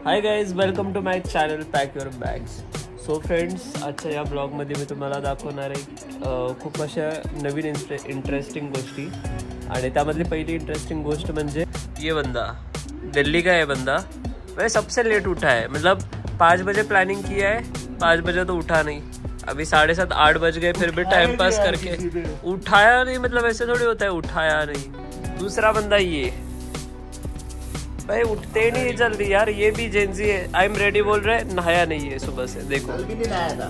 High guys, welcome to my channel pack your bags. So friends, आजच्या या ब्लॉगमध्ये मी तुम्हाला दाखवणार आहे खूप अशा नवीन इंटरेस्टिंग गोष्टी. आणि त्यामधली पहिली इंटरेस्टिंग गोष्ट म्हणजे ये बंदा दिल्ली का है बंदा, वह सबसे लेट उठा है. मतलब 5 बजे प्लानिंग किया है, 5 बजे तो उठा नहीं. अभी 7:30-8 बज गए, फिर भी टाइम पास करके उठाया नहीं. मतलब ऐसे थोड़ी होता है, उठाया नहीं. दूसरा बंदा ये भाई उठते नहीं जल्दी यार, ये भी जेंजी है. आई एम रेडी बोल रहे, नहाया नहीं है सुबह से. देखो भी नहीं नहाया था.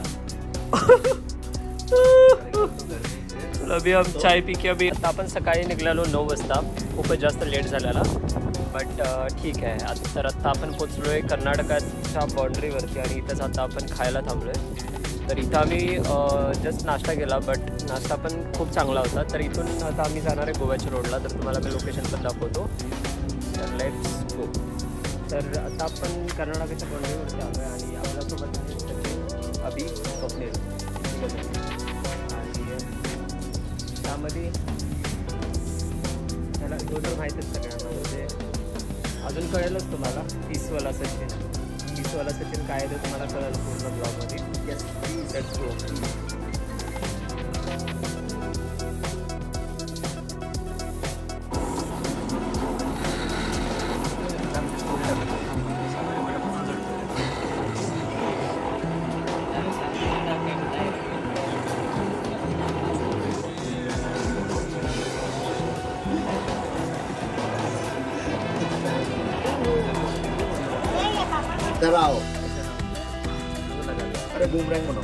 अभी हम चाय पी के अभी आपण सकाळी निघालो 9 वाजता. खूपच जास्त लेट झालेला, बट ठीक आहे. तर आता आपण पोचलो आहे कर्नाटकाच्या बाउंड्रीवरती आणि इथंच आता आपण खायला थांबलो आहे. तर इथं आम्ही जस्ट नाश्ता केला, बट नाश्ता पण खूप चांगला होता. तर इथून आता आम्ही जाणार आहे गोव्याच्या रोडला. तर तुम्हाला मी लोकेशन पण दाखवतो. तर लेट्स गो. तर आता आपण कर्नाटकाच्या बाउंड्रीवरती आलो आहे आणि आपल्यासोबत अभि स्वप्नील आणि त्यामध्ये त्याला एवढं माहीतच सगळ्यांना. म्हणजे अजून कळेलच तुम्हाला 30वाला सचिन काय आहे ते तुम्हाला कळेल पूर्ण ब्लॉगमध्ये. Yes, let's go. दबाओ. अरे बूमरैंग बनाओ.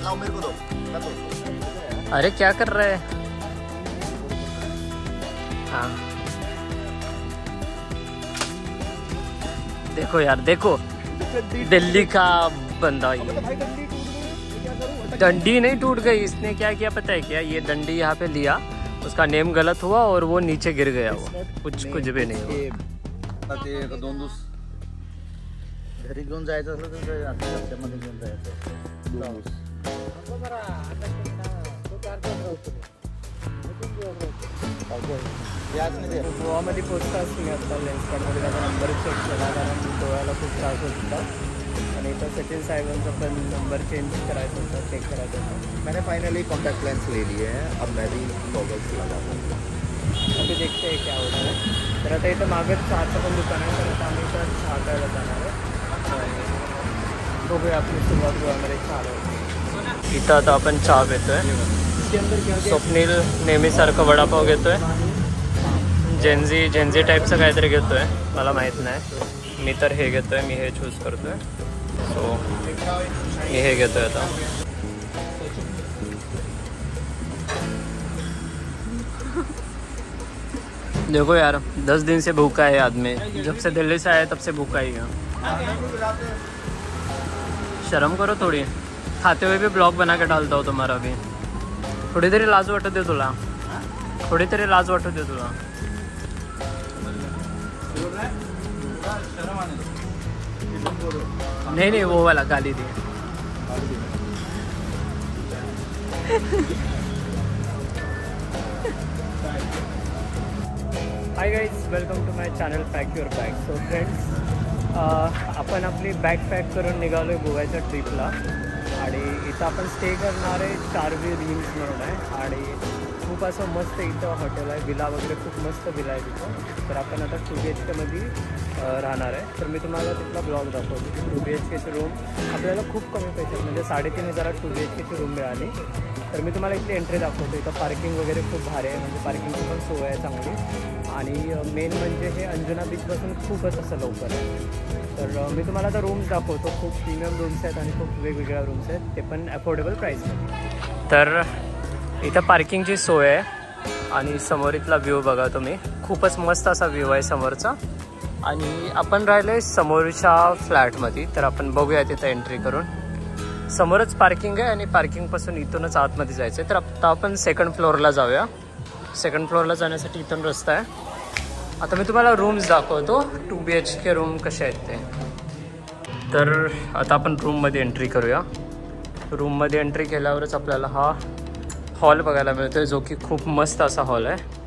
लाओ मेरे को दो. अरे क्या कर रहे हैं? हाँ देखो यार, देखो दिल्ली का बंदा. ये डंडी नहीं टूट गई. इसने क्या किया पता है क्या? ये डंडी यहाँ पे लिया, उसका नेम गलत हुआ और वो नीचे गिर गया. वो कुछ भी नहीं हुआ. ते 2 दिवस घरी घेऊन जायचं असलं तर आता हप्त्यामध्ये घेऊन जायचं. 2 दिवस गोवामध्ये पोचताच तुम्ही आता लेन्सकार्डमध्ये त्याचा नंबर चेक केला, कारण डोळ्याला खूप त्रास होत होता. आणि इथं सचिन साहेबांचा पण नंबर चेंज करायचा होता, चेक करायचा होता. मैंने फाइनली कॉन्टैक्ट लेंस ले लिए हैं. अब मैं भी गॉगल्स लगा दूँगा. अभी देखते हैं क्या होता है. तर आता इथं मागं चहाचं पण दुकान आहे, तर आता आम्ही तर चहा प्यायला जाणार आहे. बघूया आपली सुरुवात गोव्यामध्ये चहा. इथं आता आपण चहा पितोय. स्वप्नील नेहमीसारखं वडापाव घेतोय. जेन्झी टाईपचं काहीतरी घेतोय, मला माहीत नाही. मी तर हे घेतोय, मी हे चूज करतोय. सो मी हे घेतोय आता. देखो यार, 10 दिन से भूखा है आदमी. जब से दिल्ली से आया तब से भूखा ही है. शर्म करो थोड़ी. खाते हुए भी ब्लॉग बना के डालता हो तुम्हारा भी. थोड़ी तरी लाज वाटत आहे तुला. थोड़ी तरी लाज वाटत आहे तुला. नहीं वो वाला गाली दी. Hi guys, welcome to my channel pack your bag. So friends, आपण आपली बॅग पॅक करून निघालो आहे गोव्याच्या ट्रिपला. आणि इथं आपण स्टे करणार आहे चारवी रिम्स म्हणून आहे. आणि खूप असं मस्त इथं हॉटेल आहे, विला वगैरे खूप मस्त विला आहे तिथं. तर आपण आता 2 BHKमध्ये राहणार आहे. तर मी तुम्हाला तिथला ब्लॉग दाखवतो. 2 BHKची रूम आपल्याला खूप कमी पैशात, म्हणजे 3,500 2 BHKची रूम मिळाली. तर मी तुम्हाला इथली एंट्री दाखवतो. इथं पार्किंग वगैरे खूप भारी आहे, म्हणजे पार्किंगची पण सोय आहे चांगली. आणि मेन म्हणजे हे अंजुना बीचपासून खूपच असं लवकर आहे. तर मी तुम्हाला आता रूम्स दाखवतो. खूप प्रीमियम रूम्स आहेत आणि खूप वेगवेगळ्या रूम्स आहेत, ते पण अफोर्डेबल प्राईसमध्ये. तर इथं पार्किंगची सोय आहे आणि समोर इथला व्ह्यू बघा तुम्ही. खूपच मस्त असा व्ह्यू आहे समोरचा. आणि आपण राहिलो आहे समोरच्या फ्लॅटमध्ये. तर आपण बघूया तिथं एंट्री करून. समोरच पार्किंग आहे आणि पार्किंगपासून इथूनच आतमध्ये जायचं आहे. तर आता आपण 2nd फ्लोअरला जाऊया. 2nd फ्लोअरला जाण्यासाठी इथून रस्ता आहे. आता मी तुम्हाला रूम्स दाखवतो 2 BHK रूम कसे आहेत ते. तर आता आपण रूममध्ये एंट्री करूया. रूममध्ये एंट्री केल्यावरच आपल्याला हा हॉल बघायला मिळतोय, जो की खूप मस्त असा हॉल आहे.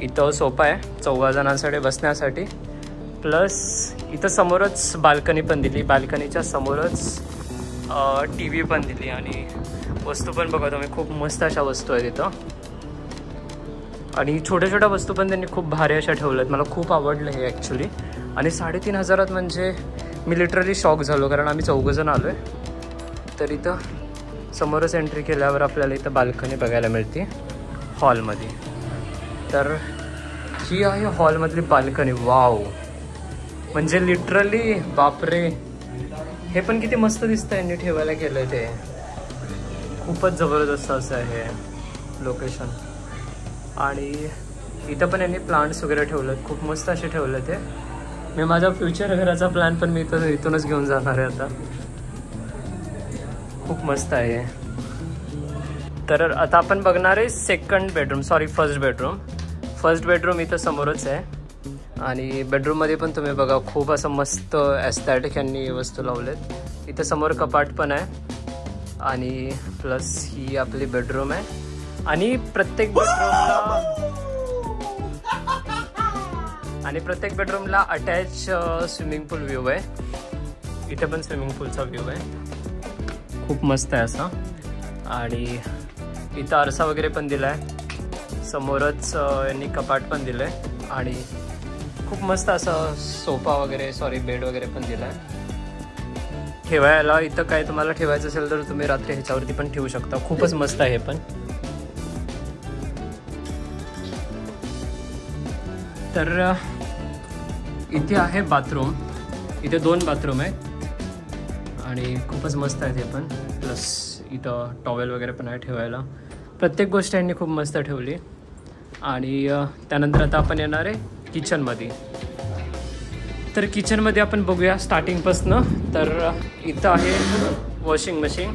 इथं सोफा आहे 4 जणांसाठी बसण्यासाठी, प्लस इथं समोरच बाल्कनी पण दिली. बाल्कनीच्या समोरच TV पण दिली आणि वस्तू पण बघा तुम्ही, खूप मस्त अशा वस्तू आहेत इथं. आणि छोट्या छोट्या वस्तू पण त्यांनी खूप भारी अशा ठेवल्यात. मला खूप आवडलं हे ॲक्च्युली. आणि 3,500 म्हणजे मी लिटरली शॉक झालो, कारण आम्ही 4 जण आलो आहे. तर इथं समोरच एंट्री केल्यावर आपल्याला इथं बाल्कनी बघायला मिळते हॉलमध्ये. तर ही आहे हॉलमधली बाल्कनी. वाव, म्हणजे लिटरली बापरे, हे पण किती मस्त दिसतं यांनी ठेवायला केलं ते. खूपच जबरदस्त असं आहे लोकेशन. आणि इथं पण यांनी प्लांट्स वगैरे ठेवलेत, खूप मस्त असे ठेवले ते. मी माझा फ्युचर घराचा प्लॅन पण मी इथूनच घेऊन जाणार आहे आता. खूप मस्त आहे. तर आता आपण बघणार आहे फर्स्ट बेडरूम इथं समोरच आहे. आणि बेडरूममध्ये पण तुम्ही बघा, खूप असं मस्त ॲस्थेटिक यांनी वस्तू लावलेत. इथं समोर कपाट पण आहे आणि प्लस ही आपली बेडरूम आहे. आणि प्रत्येक बेडरूमला अटॅच स्विमिंग पूल व्ह्यू आहे. इथे पण स्विमिंग पूलचा व्ह्यू आहे, खूप मस्त आहे असा. आणि इथं आरसा वगैरे पण दिला आहे. समोरच यांनी कपाट पण दिलं आहे आणि खूप मस्त असं बेड वगैरे पण दिला आहे ठेवायला. इथं काय तुम्हाला ठेवायचं असेल तर तुम्ही रात्री ह्याच्यावरती पण ठेवू शकता. खूपच मस्त आहे हे पण. तर इथे आहे बाथरूम. इथे 2 बाथरूम आहेत आणि खूपच मस्त आहेत हे पण. प्लस इथं टॉवेल वगैरे पण आहे ठेवायला. प्रत्येक गोष्ट यांनी खूप मस्त ठेवली. आणि त्यानंतर आता आपण येणार आहे किचनमध्ये. तर किचनमध्ये आपण बघूया स्टार्टिंगपासनं. तर इथं आहे वॉशिंग मशीन,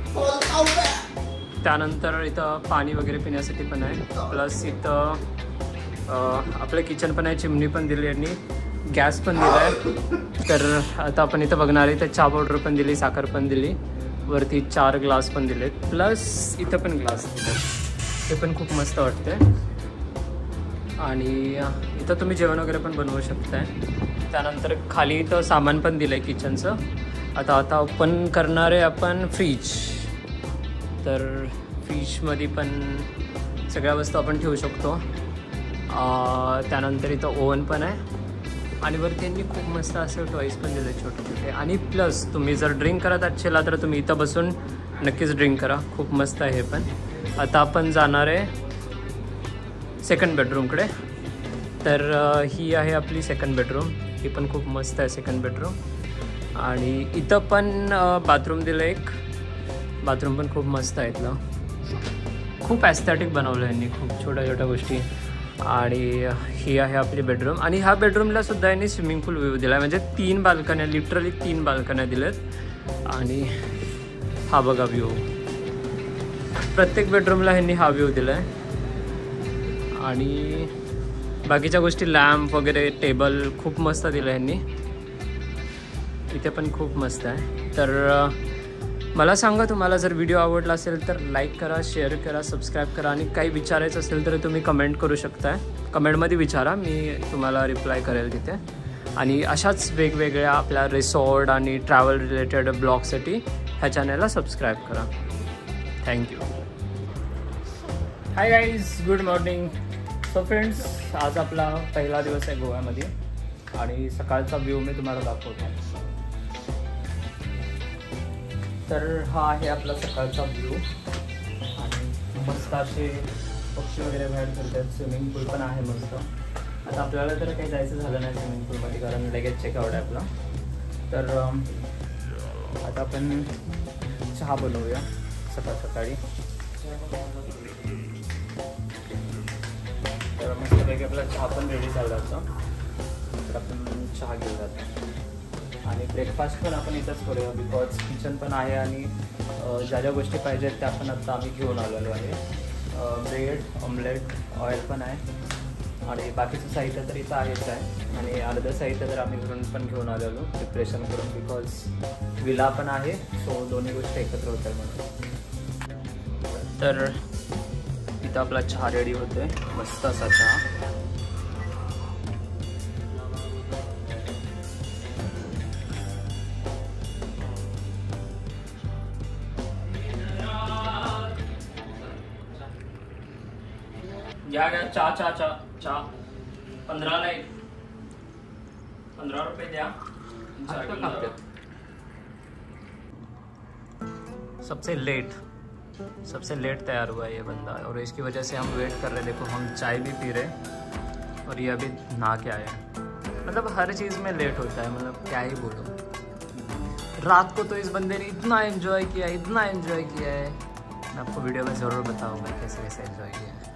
त्यानंतर इथं पाणी वगैरे पिण्यासाठी पण आहे. प्लस इथं आपलं किचन पण आहे, चिमणी पण दिली यांनी, गॅस पण दिला आहे. तर आता आपण इथं बघणार आहे, तर चहा पावडर पण दिली, साखर पण दिली, वरती 4 ग्लास पण दिलेत, प्लस इथं पण ग्लास दिले. ते पण खूप मस्त वाटते. आणि इथं तुम्ही जेवण वगैरे पण बनवू शकताय. त्यानंतर खाली इथं सामान पण दिलं आहे किचनचं. आता ओपन करणार आहे आपण फ्रीज. तर फ्रीजमध्ये पण सगळ्या वस्तू आपण ठेवू शकतो. त्यानंतर इथं ओव्हन पण आहे आणि वरती यांनी खूप मस्त असे टॉईस पण दिले छोटे छोटे. आणि प्लस तुम्ही जर ड्रिंक करत असेल तर तुम्ही इथं बसून नक्कीच ड्रिंक करा, खूप मस्त आहे हे पण. आता आपण जाणार आहे सेकंड बेडरूमकडे. तर ही आहे आपली सेकंड बेडरूम. ही पण खूप मस्त आहे सेकंड बेडरूम. आणि इथं पण बाथरूम दिलं एक. बाथरूम पण खूप मस्त आहे इथलं. खूप ॲस्थेटिक बनवलं यांनी, खूप छोट्या छोट्या गोष्टी. आणि ही आहे आपली बेडरूम. आणि ह्या बेडरूमला सुद्धा यांनी स्विमिंग पूल व्ह्यू दिला आहे. म्हणजे 3 बाल्कन्या, लिटरली 3 बाल्कन्या दिल्यात. आणि हा बघा व्ह्यू. प्रत्येक बेडरूमला ह्यांनी हा व्ह्यू दिला आहे. आणि बाकीच्या गोष्टी लॅम्प वगैरे, टेबल खूप मस्त दिलं ह्यांनी. इथे पण खूप मस्त आहे. तर मला सांगा, तुम्हाला जर व्हिडिओ आवडला असेल तर लाईक करा, शेअर करा, सबस्क्राईब करा. आणि काही विचारायचं असेल तर तुम्ही कमेंट करू शकताय. कमेंटमध्ये विचारा, मी तुम्हाला रिप्लाय करेल तिथे. आणि अशाच वेगवेगळ्या आपल्या रिसॉर्ट आणि ट्रॅव्हल रिलेटेड ब्लॉगसाठी ह्या चॅनलला सबस्क्राईब करा. Thank you. Hi guys, good morning. So friends, आज आपला पहिला दिवस आहे गोव्यामध्ये आणि सकाळचा व्ह्यू मी तुम्हाला दाखवतो. तर हा आहे आपला सकाळचा व्ह्यू. आणि मस्त असे पक्षी वगैरे बाहेर फिरतात. स्विमिंग पूल पण आहे मस्त. आता आपल्याला तर काही जायचं झालं नाही स्विमिंग पूलमध्ये, कारण लगेच चेकआउट आहे आपला. तर आता आपण चहा बनवूया सकाळी. तर मस्तपैकी आपला चहा पण रेडी झाला होता. तर आपण चहा घेऊन जातो. आणि ब्रेकफास्ट पण आपण इथंच करूया, बिकॉज किचन पण आहे आणि ज्या ज्या गोष्टी पाहिजेत त्या पण आता आम्ही घेऊन आलेलो आहे. ब्रेड, ऑमलेट, ऑइल पण आहे आणि बाकीचं साहित्य तर इथं आहेच आहे. आणि अर्धं साहित्य तर आम्ही घरून पण घेऊन आलेलो प्रिपरेशन करून, बिकॉज विला पण आहे. सो दोन्ही गोष्टी एकत्र होतात म्हणून. तर इथं आपला चहा रेडी होतोय, मस्त असा चहा. घ्या घ्या चहा 15ला एक, 15 रुपये द्या. सबसे लेट तैयार हुआ है ये बंदा, और इसकी वजह से हम वेट कर रहे. देखो हम चाय भी पी रहे और ये अभी नहा के आए हैं. मतलब हर चीज़ में लेट होता है, मतलब क्या ही बोलूँ. रात को तो इस बंदे ने इतना एंजॉय किया है. मैं आपको वीडियो में ज़रूर बताऊँगा कैसे कैसे एंजॉय किया है.